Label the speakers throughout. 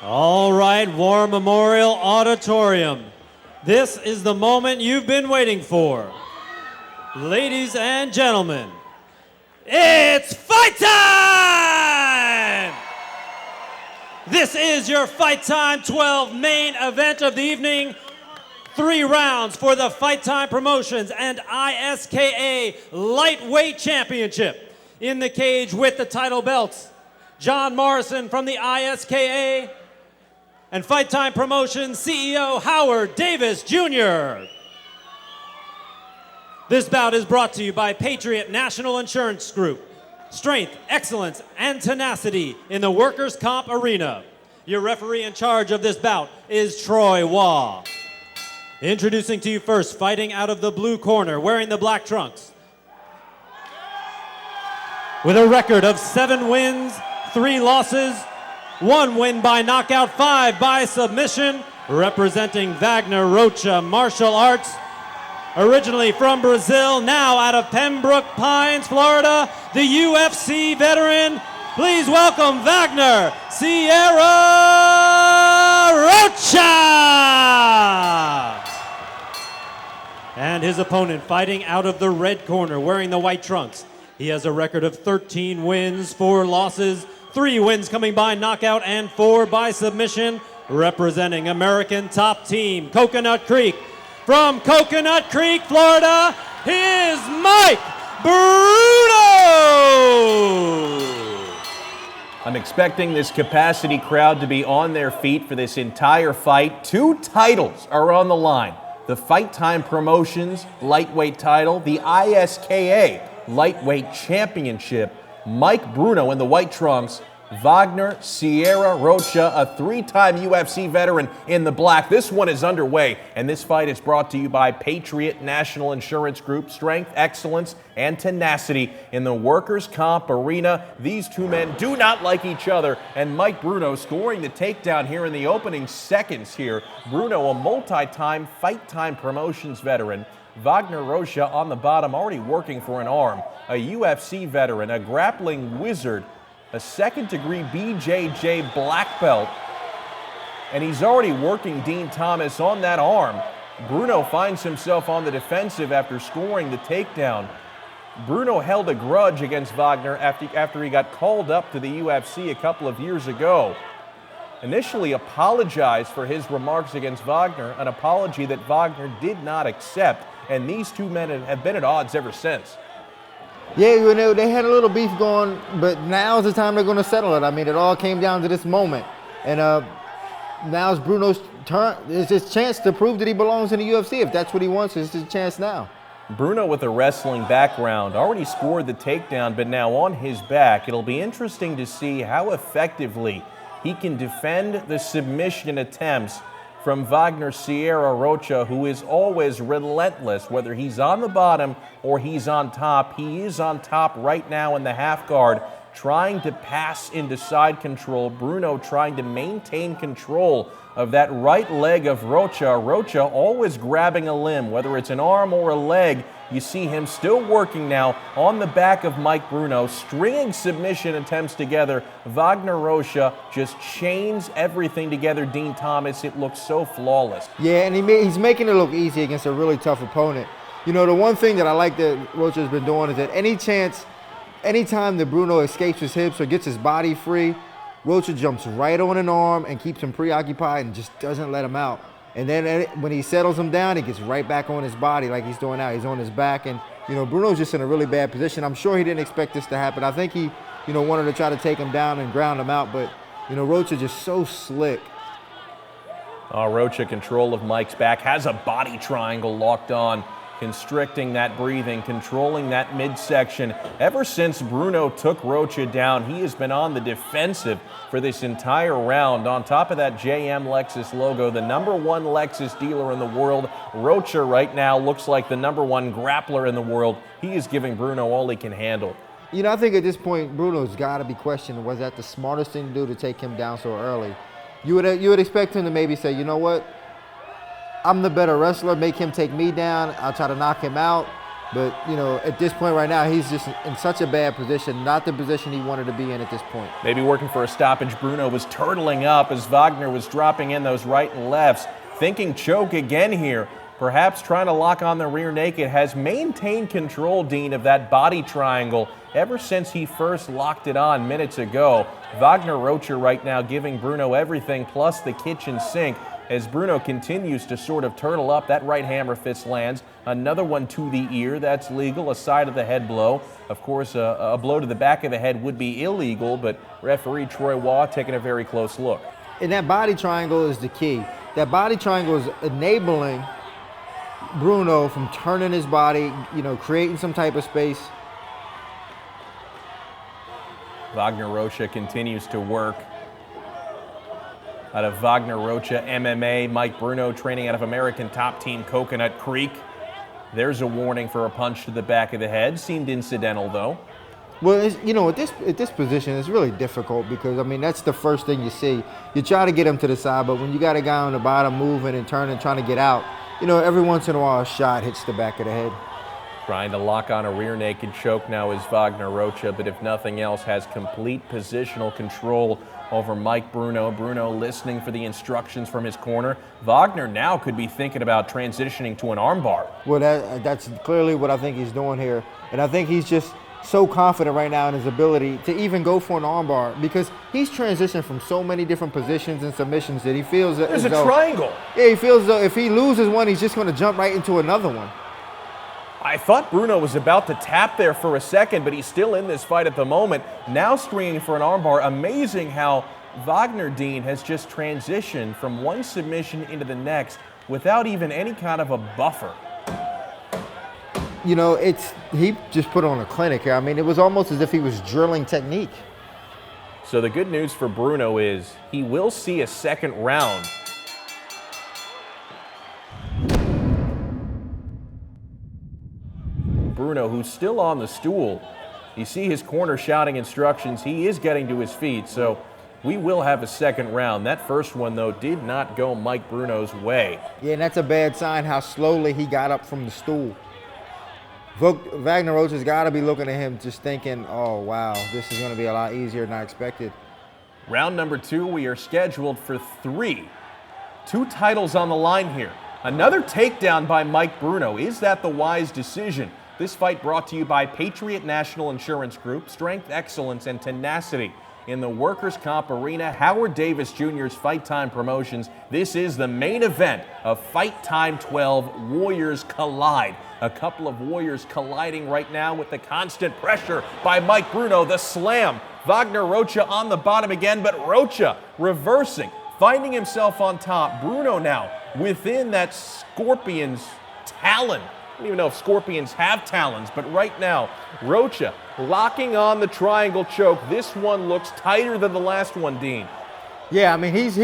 Speaker 1: All right, War Memorial Auditorium. This is the moment you've been waiting for. Ladies and gentlemen, it's fight time! This is your Fight Time 12 main event of the evening. 3 rounds for the Fight Time Promotions and ISKA Lightweight Championship. In the cage with the title belts, John Morrison from the ISKA and Fight Time Promotions CEO Howard Davis Jr. This bout is brought to you by Patriot National Insurance Group. Strength, excellence, and tenacity in the workers' comp arena. Your referee in charge of this bout is Troy Waugh. Introducing to you first, fighting out of the blue corner, wearing the black trunks. With a record of 7 wins, 3 losses, 1 win by knockout, 5 by submission, representing Vagner Rocha Martial Arts. Originally from Brazil, now out of Pembroke Pines, Florida, the UFC veteran. Please welcome Vagner Rocha! And his opponent fighting out of the red corner, wearing the white trunks. He has a record of 13 wins, 4 losses, 3 wins coming by knockout and 4 by submission, representing American top team, Coconut Creek. From Coconut Creek, Florida, here's Mike Bruno!
Speaker 2: I'm expecting this capacity crowd to be on their feet for this entire fight. 2 titles are on the line. The Fight Time Promotions lightweight title, the ISKA lightweight championship. Mike Bruno in the white trunks, Vagner Rocha, a 3-time UFC veteran in the black. This one is underway, and this fight is brought to you by Patriot National Insurance Group. Strength, excellence, and tenacity in the workers' comp arena. These 2 men do not like each other, and Mike Bruno scoring the takedown here in the opening seconds here. Bruno, a multi-time Fight Time Promotions veteran. Vagner Rocha on the bottom, already working for an arm. A UFC veteran, a grappling wizard, a second-degree BJJ black belt, and he's already working Dean Thomas on that arm. Bruno finds himself on the defensive after scoring the takedown. Bruno held a grudge against Vagner after he got called up to the UFC a couple of years ago. Initially apologized for his remarks against Vagner, an apology that Vagner did not accept, and these 2 men have been at odds ever since.
Speaker 3: Yeah, you know, they had a little beef going, but now's the time they're going to settle it. I mean, it all came down to this moment. And now's Bruno's turn. It's his chance to prove that he belongs in the UFC. If that's what he wants, it's his chance now.
Speaker 2: Bruno with a wrestling background already scored the takedown, but now on his back. It'll be interesting to see how effectively he can defend the submission attempts from Vagner Rocha, who is always relentless, whether he's on the bottom or he's on top. He is on top right now in the half guard, trying to pass into side control. Bruno trying to maintain control of that right leg of Rocha. Rocha always grabbing a limb, whether it's an arm or a leg. You see him still working now on the back of Mike Bruno, stringing submission attempts together. Vagner Rocha just chains everything together, Dean Thomas. It looks so flawless.
Speaker 3: Yeah, and he's making it look easy against a really tough opponent. You know, the one thing that I like that Rocha's been doing is that anytime that Bruno escapes his hips or gets his body free, Rocha jumps right on an arm and keeps him preoccupied and just doesn't let him out. And then when he settles him down, he gets right back on his body like he's doing now. He's on his back, and, you know, Bruno's just in a really bad position. I'm sure he didn't expect this to happen. I think he, you know, wanted to try to take him down and ground him out, but, you know, Rocha just so slick.
Speaker 2: Rocha control of Mike's back, has a body triangle locked on, constricting that breathing, controlling that midsection. Ever since Bruno took Rocha down, he has been on the defensive for this entire round. On top of that JM Lexus logo, the #1 Lexus dealer in the world, Rocha right now looks like the #1 grappler in the world. He is giving Bruno all he can handle.
Speaker 3: You know, I think at this point, Bruno's got to be questioning, was that the smartest thing to do to take him down so early? You would expect him to maybe say, you know what? I'm the better wrestler, make him take me down, I'll try to knock him out. But, you know, at this point right now, he's just in such a bad position, not the position he wanted to be in at this point.
Speaker 2: Maybe working for a stoppage. Bruno was turtling up as Vagner was dropping in those right and lefts. Thinking choke again here. Perhaps trying to lock on the rear naked. Has maintained control, Dean, of that body triangle ever since he first locked it on minutes ago. Vagner Rocha right now giving Bruno everything plus the kitchen sink. As Bruno continues to sort of turtle up, that right hammer fist lands. Another one to the ear, that's legal. A side of the head blow. Of course, a blow to the back of the head would be illegal, but referee Troy Waugh taking a very close look.
Speaker 3: And that body triangle is the key. That body triangle is enabling Bruno from turning his body, you know, creating some type of space.
Speaker 2: Vagner Rocha continues to work. Out of Vagner Rocha MMA, Mike Bruno training out of American Top Team Coconut Creek. There's a warning for a punch to the back of the head. Seemed incidental, though.
Speaker 3: Well, you know, at this position, it's really difficult because, I mean, that's the first thing you see. You try to get him to the side, but when you got a guy on the bottom moving and turning, trying to get out, you know, every once in a while a shot hits the back of the head.
Speaker 2: Trying to lock on a rear naked choke now is Vagner Rocha, but if nothing else, has complete positional control over Mike Bruno. Bruno listening for the instructions from his corner. Vagner now could be thinking about transitioning to an armbar.
Speaker 3: Well, that's clearly what I think he's doing here. And I think he's just so confident right now in his ability to even go for an armbar because he's transitioned from so many different positions and submissions that he feels that
Speaker 2: there's a triangle.
Speaker 3: Yeah, he feels as though if he loses one, he's just going to jump right into another one.
Speaker 2: I thought Bruno was about to tap there for a second, but he's still in this fight at the moment. Now stringing for an armbar. Amazing how Vagner, Dean, has just transitioned from one submission into the next without even any kind of a buffer.
Speaker 3: You know, he just put on a clinic here. I mean, it was almost as if he was drilling technique.
Speaker 2: So the good news for Bruno is he will see a second round. Bruno, who's still on the stool, you see his corner shouting instructions. He is getting to his feet, so we will have a second round. That first one, though, did not go Mike Bruno's way.
Speaker 3: Yeah, and that's a bad sign how slowly he got up from the stool. Vagner Rocha's got to be looking at him just thinking, oh, wow, this is going to be a lot easier than I expected.
Speaker 2: Round number 2, we are scheduled for 3. 2 titles on the line here. Another takedown by Mike Bruno. Is that the wise decision? This fight brought to you by Patriot National Insurance Group, strength, excellence, and tenacity in the workers' comp arena. Howard Davis Jr.'s Fight Time Promotions. This is the main event of Fight Time 12, Warriors Collide. A couple of Warriors colliding right now with the constant pressure by Mike Bruno. The slam. Vagner Rocha on the bottom again, but Rocha reversing, finding himself on top. Bruno now within that scorpion's talon. I don't even know if scorpions have talons, but right now, Rocha locking on the triangle choke. This one looks tighter than the last one, Dean.
Speaker 3: Yeah, I mean, he's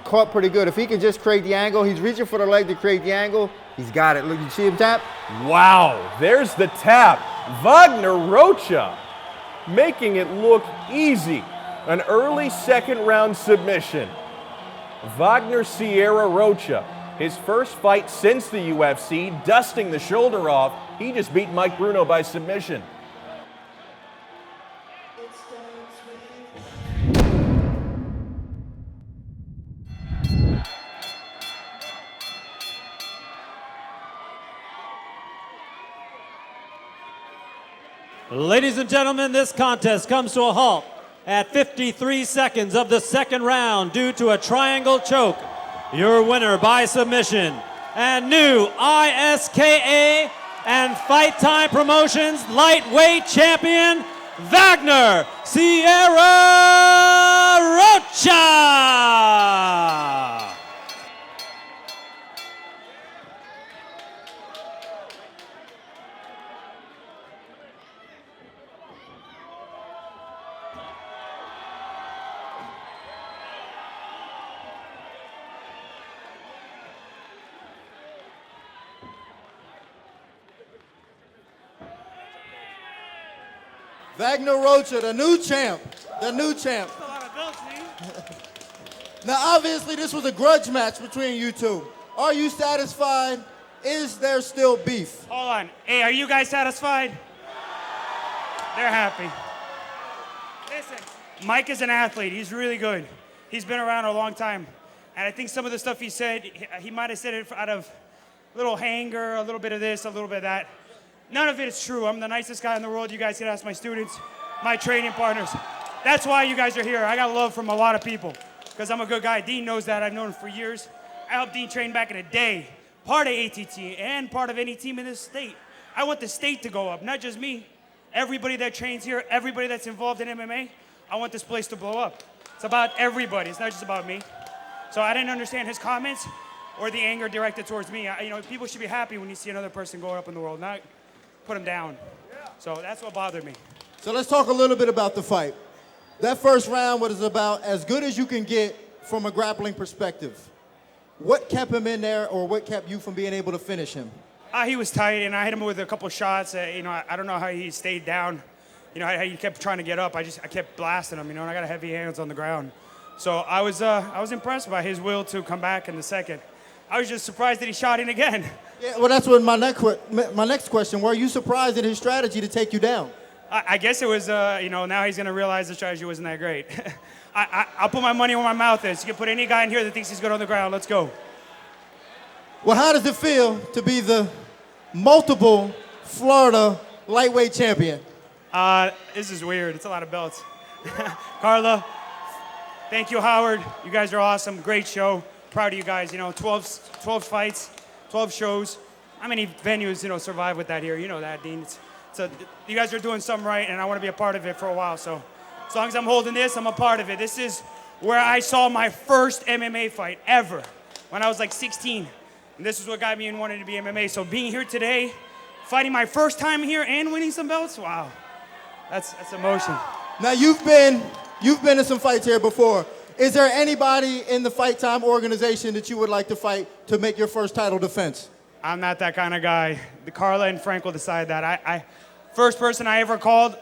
Speaker 3: caught pretty good. If he can just create the angle, he's reaching for the leg to create the angle. He's got it. Look, you see him tap?
Speaker 2: Wow, there's the tap. Vagner Rocha making it look easy. An early second round submission. Vagner Sierra Rocha, his first fight since the UFC, dusting the shoulder off. He just beat Mike Bruno by submission.
Speaker 1: Ladies and gentlemen, this contest comes to a halt at 53 seconds of the second round due to a triangle choke. Your winner by submission and new ISKA and Fight Time Promotions lightweight champion, Vagner Sierra Rocha!
Speaker 4: Vagner Rocha, the new champ. The new champ. Now, obviously, this was a grudge match between you two. Are you satisfied Is there still beef?
Speaker 5: Hold on. Hey, are you guys satisfied? They're happy. Listen, Mike is an athlete. He's really good. He's been around a long time. And I think some of the stuff he said, he might have said it out of a little anger, a little bit of this, a little bit of that. None of it is true. I'm the nicest guy in the world. You guys can ask my students, my training partners. That's why you guys are here. I got love from a lot of people because I'm a good guy. Dean knows that. I've known him for years. I helped Dean train back in the day, part of ATT and part of any team in this state. I want the state to go up, not just me. Everybody that trains here, everybody that's involved in MMA, I want this place to blow up. It's about everybody. It's not just about me. So I didn't understand his comments or the anger directed towards me. People should be happy when you see another person going up in the world, not put him down. So that's what bothered me.
Speaker 4: So let's talk a little bit about the fight. That first round was about as good as you can get from a grappling perspective. What kept him in there, or what kept you from being able to finish him?
Speaker 5: He was tight, and I hit him with a couple shots. I don't know how he stayed down. How he kept trying to get up. I kept blasting him, and I got heavy hands on the ground. So I was impressed by his will to come back in the second. I was just surprised that he shot in again.
Speaker 4: Yeah, well, that's what my next question. Were you surprised at his strategy to take you down?
Speaker 5: I guess it was, now he's going to realize the strategy wasn't that great. I'll put my money where my mouth is. You can put any guy in here that thinks he's good on the ground. Let's go.
Speaker 4: Well, how does it feel to be the multiple Florida lightweight champion?
Speaker 5: This is weird. It's a lot of belts. Carla, thank you, Howard. You guys are awesome. Great show. Proud of you guys. 12 fights, 12 shows. How many venues, survive with that here? You know that, Dean. So you guys are doing something right, and I want to be a part of it for a while. So as long as I'm holding this, I'm a part of it. This is where I saw my first MMA fight ever when I was like 16. And this is what got me in wanting to be MMA. So being here today, fighting my first time here and winning some belts, wow. That's emotion.
Speaker 4: Now you've been in some fights here before. Is there anybody in the Fight Time organization that you would like to fight to make your first title defense?
Speaker 5: I'm not that kind of guy. Carla and Frank will decide that. I first person I ever called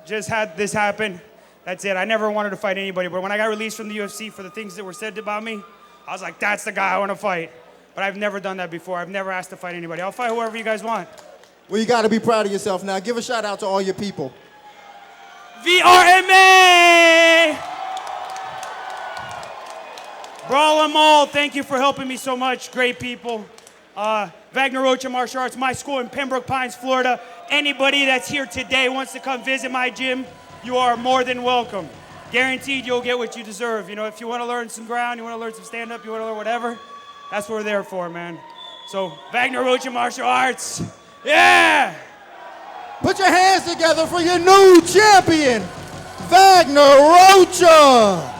Speaker 5: just had this happen. That's it. I never wanted to fight anybody, but when I got released from the UFC for the things that were said about me, I was like, that's the guy I want to fight. But I've never done that before. I've never asked to fight anybody. I'll fight whoever you guys want.
Speaker 4: Well, you got to be proud of yourself. Now, give a shout out to all your people.
Speaker 5: VRMA! Brawl 'em all, thank you for helping me so much. Great people. Vagner Rocha Martial Arts, my school in Pembroke Pines, Florida. Anybody that's here today wants to come visit my gym, you are more than welcome. Guaranteed you'll get what you deserve. If you want to learn some ground, you want to learn some stand-up, you want to learn whatever, that's what we're there for, man. So, Vagner Rocha Martial Arts, yeah!
Speaker 4: Put your hands together for your new champion, Vagner Rocha!